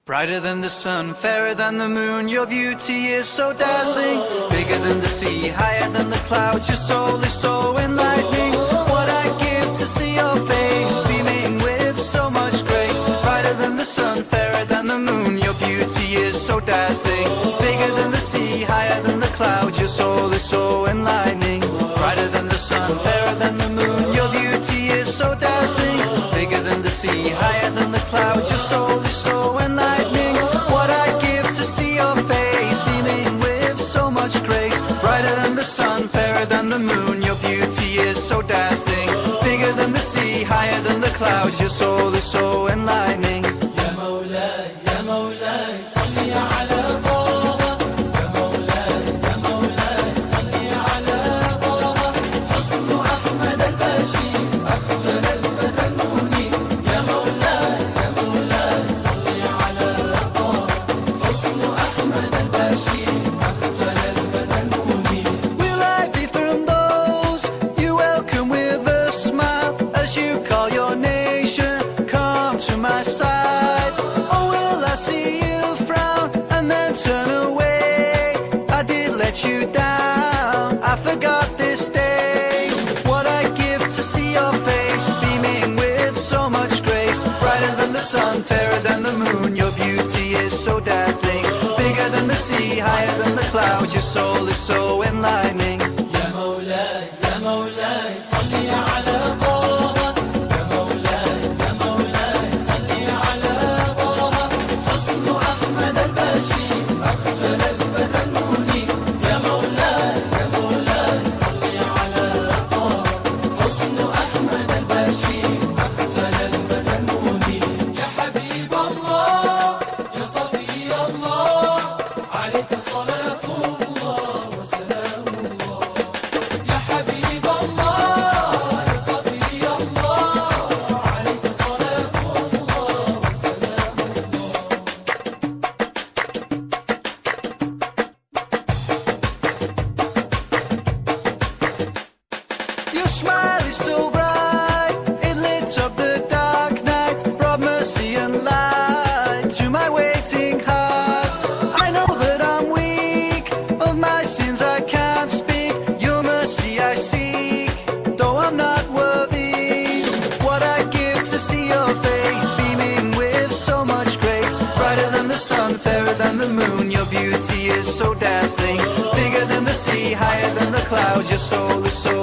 Brighter than the sun, fairer than the moon, your beauty is so dazzling. Bigger than the sea, higher than the clouds, your soul is so enlightening. What I'd give to see your face, beaming with so much grace. Brighter than the sun, fairer than the moon, your beauty is so dazzling. Bigger than the sea, higher than the clouds, your soul is so enlightening. Brighter than the sun, fairer than the moon, your beauty is so dazzling. Bigger than the sea, higher than the clouds, your soul is so enlightening. What I'd give to see your face, beaming with so much grace. Brighter than the sun, fairer than the moon, your beauty is so dazzling. Bigger than the sea, higher than the clouds, your soul is so enlightening. يا مولاي يا مولاي صلي على طه. يا مولاي يا مولاي صلي على طه. حسن أحمد البشير أخجل الفتى المنير. يا مولاي يا مولاي صلي على طه. حسن أحمد البشير أخجل الفتى المنير. Will I be from those you welcome with a smile as you call your nation, come to my side? Or will I see you frown and then turn away? I did let you down, I forgot this day. What I'd give to see your face, beaming with so much grace. Brighter than the sun, fairer than the moon, your beauty is so dazzling. Bigger than the sea, higher than the clouds, your soul is so enlightening. يا مولاي يا مولاي صلي على طه. يا مولاي يا مولاي صلي على طه. حسن أحمد البشير أخجل الفتى المنير. يا مولاي يا مولاي صلي على طه. حسن أحمد البشير أخجل الفتى المنير. يا حبيب الله يا صفي الله عليك صلاة الله وسلام الله. يا حبيب الله يا صفي الله عليك صلاة الله وسلام الله. Your smile is so bright, it lit up the dark night, brought mercy and light to my waiting heart. I know that I'm weak, of my sins I can't speak, your mercy I seek, though I'm not worthy. What I'd give to see your face, beaming with so much grace. Brighter than the sun, fairer than the moon, your beauty is so dazzling. Bigger than the sea, higher than the clouds, your soul is so